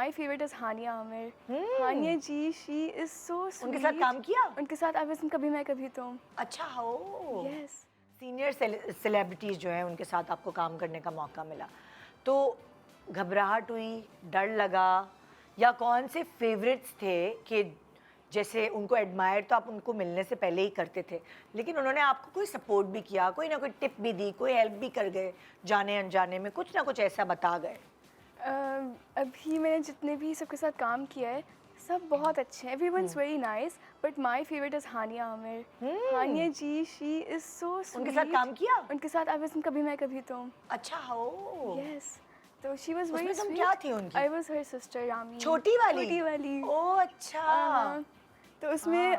My favourite is Hania Aamir. Hania ji, she is so sweet. उनके साथ काम किया? उनके साथ आई वाज इन कभी मैं कभी तुम। अच्छा हो। यस। सीनियर सेलिब्रिटीज जो हैं उनके साथ आपको काम करने का मौका मिला, तो घबराहट हुई, डर लगा, या कौन से फेवरेट्स थे कि जैसे उनको एडमायर तो आप उनको मिलने से पहले ही करते थे, लेकिन उन्होंने आपको कोई सपोर्ट भी किया, कोई ना कोई टिप भी दी, कोई हेल्प भी कर गए, जाने अनजाने में कुछ ना कुछ ऐसा बता गए? अभी मैंने जितने भी सबके साथ काम किया है सब बहुत अच्छे हैं। Everyone's very nice, but my favourite is Hania Aamir. Hania ji, she is so sweet. उनके साथ काम किया? उनके साथ आई वाज इन कभी मैं कभी तुम। अच्छा हो। यस। तो शी वाज वेरी उसमें तुम स्वीट। क्या थी उनकी? I was her sister Rami. छोटी वाली? छोटी वाली। ओह अच्छा। तो उसमें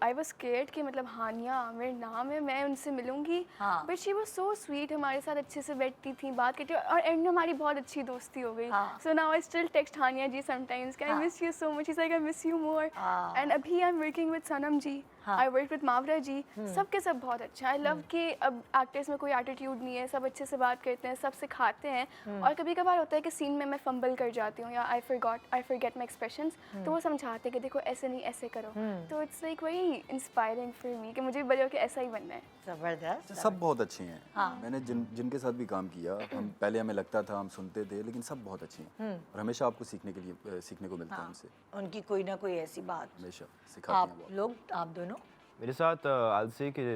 आई वाज स्केयर्ड कि मतलब हानिया आमिर नाम है, मैं उनसे मिलूंगी, but she was so sweet, हमारे साथ अच्छे से बैठती थी, बात करती, और एंड में हमारी बहुत अच्छी दोस्ती हो गई। So now I still text Hania ji sometimes कि I miss you so much, she is like I miss you more. And अभी I am working with Sanam ji, I work with Mawra ji, सबके सब बहुत अच्छा। आई लव कि अब एक्टर्स में कोई एटीट्यूड नहीं है, सब अच्छे से बात करते हैं, सब सिखाते हैं। और कभी कभार होता है कि सीन में मैं फंबल कर जाती हूँ या आई फॉरगेट माई एक्सप्रेशंस, तो वो समझाते हैं कि देखो ऐसे नहीं, ऐसे करो। तो it's like very inspiring for me कि मुझे बड़े होकर ऐसा ही बनना है। जबरदस्त। सब बहुत अच्छे हैं। मैंने जिनके साथ भी काम किया, हम पहले हमें लगता था, हम सुनते थे, लेकिन सब बहुत अच्छे हैं और हमेशा आपको सीखने को मिलता है उनसे। उनकी कोई ना कोई ऐसी बात हमेशा सिखाते हैं आप बहुत। लोग, आप दोनों? मेरे साथ आलसी के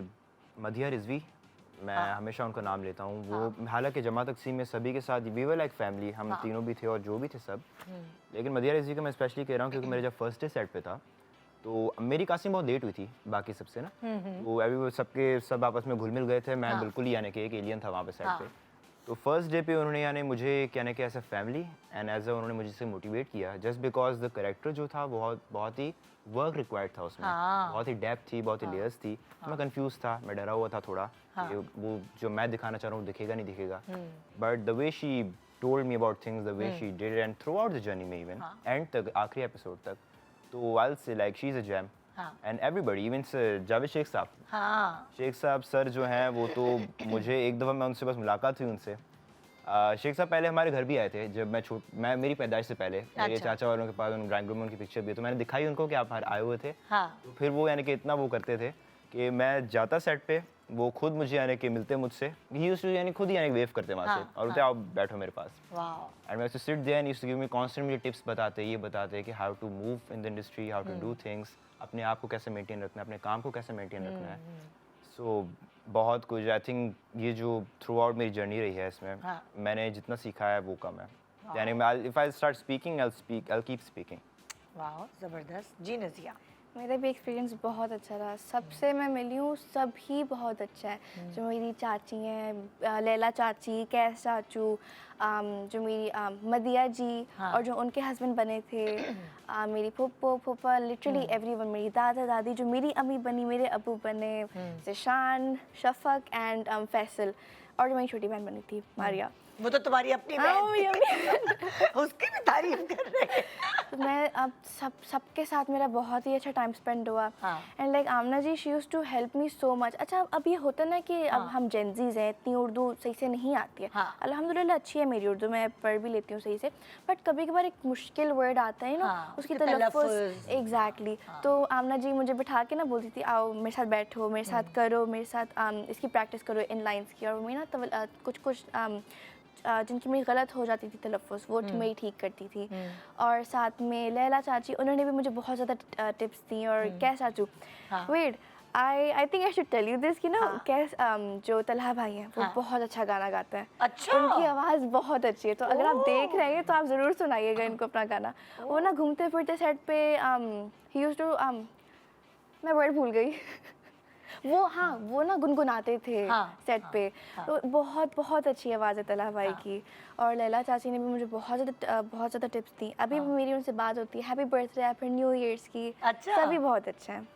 मधिया रिजवी, मैं हमेशा उनका नाम लेता हूँ। वो हालांकि जमा तकसीम में सभी के साथ वी वर लाइक फैमिली, हम तीनों भी थे और जो भी थे सब, लेकिन मधिया रिजवी का मैं स्पेशली कह रहा हूँ क्योंकि मेरे जब फर्स्ट डे सेट पे था तो मेरी कास्टिंग बहुत लेट हुई थी बाकी सबसे ना, तो अभी सब आपस में घुल मिल गए थे, मैं बिल्कुल ही यानी कि एक एलियन था वहाँ पे सेट पे। तो फर्स्ट डे पे उन्होंने यानी मुझे कहने के as a family and as a उन्होंने मुझसे मोटिवेट किया जस्ट बिकॉज द कैरेक्टर जो था बहुत ही वर्क रिक्वायर्ड था उसमें, बहुत ही डेप्थ थी, बहुत ही लेयर्स थी। तो मैं कंफ्यूज था, मैं डरा हुआ था थोड़ा कि वो जो मैं दिखाना चाह रहा हूँ दिखेगा नहीं दिखेगा, but the way she told me about things, the way she did and throughout the journey में इवन एंड तक, आखिरी एपिसोड तक, तो I will say like she is a gem and everybody even Javed Sheikh साहब, शेख साहब sir जो हैं वो तो मुझे एक दफ़ा मैं उनसे बस मुलाकात हुई उनसे। शेख साहब पहले हमारे घर भी आए थे जब मैं मेरी पैदाइश से पहले, मेरे चाचा वालों के पास उन ड्राइंग रूम में उनकी पिक्चर भी है, तो मैंने दिखाई उनको कि आप आए हुए थे। तो फिर वो यानी कि इतना वो करते थे कि मैं जाता सेट पे, वो खुद मुझे यानी कि मिलते मुझसे, ही यूज्ड टू यानी खुद ही यानी वेव करते वहाँ से और बोलते आओ बैठो मेरे पास। एंड मैं sit there and used to give me constant, मुझे टिप्स बताते, ये बताते कि how to move in the industry, how to do things, अपने आप को कैसे मेंटेन रखना है, अपने काम को कैसे मेंटेन रखना है। सो बहुत कुछ, आई थिंक ये जो थ्रू आउट मेरी जर्नी रही है इसमें मैंने जितना सीखा है वो कम है, यानी मैं if I start speaking I keep speaking. वाह ज़बरदस्त। जी नज़िया? मेरा भी एक्सपीरियंस बहुत अच्छा रहा, सबसे मैं मिली हूँ सभी बहुत अच्छा है। जो मेरी चाची हैं लैला चाची, कैस चाचू, जो मेरी मदिया जी और जो उनके हस्बैंड बने थे, मेरी फुप्पो फुप्पा, लिटरली एवरीवन, मेरी दादा दादी, जो मेरी अम्मी बनी, मेरे अबू बने, जिशान, शफक एंड फैसल, और जो मेरी छोटी बहन बनी थी मारिया। वो तो तुम्हारी अपनी बहन उसकी भी तारीफ कर रहे हैं। मैं अब सबके साथ मेरा बहुत ही अच्छा टाइम स्पेंड हुआ and like Amna ji, she used to help me so much. अच्छा अब ये होता ना कि अब हम जेंजीज हैं, इतनी उर्दू सही से नहीं आती है, अल्हम्दुलिल्लाह अच्छी है मेरी उर्दू, मैं पढ़ भी लेती हूँ सही से, बट कभी कभार एक मुश्किल वर्ड आता है ना, उसकी तलफ़्फ़ुज़ एग्जैक्टली। तो आमना जी मुझे बिठा के ना बोलती थी आओ मेरे साथ बैठो, मेरे साथ करो, मेरे साथ इसकी प्रैक्टिस करो इन लाइन्स की, और मैं ना कुछ जिनकी मेरी गलत हो जाती थी तलफ़्फ़ुज़, वो मेरी ठीक करती थी। और साथ में लैला चाची, उन्होंने भी मुझे बहुत ज़्यादा टिप्स दी, और कैस चाचू, wait I think I should tell you this कि ना कैस जो तलहा भाई हैं वो बहुत अच्छा गाना गाते हैं। अच्छा। उनकी आवाज़ बहुत अच्छी है, तो अगर आप देख रहे हैं तो आप ज़रूर सुनाइएगा इनको अपना गाना। वो ना घूमते फिरते सेट पे ही यूज्ड टू मैं वर्ड भूल गई वो ना गुनगुनाते थे सेट पे, तो बहुत अच्छी आवाज़ है तलहा भाई की। और लैला चाची ने भी मुझे बहुत ज़्यादा टिप्स दी, अभी भी मेरी उनसे बात होती है, हैप्पी बर्थडे, फिर न्यू ईयर्स की। अच्छा। सभी बहुत अच्छे हैं।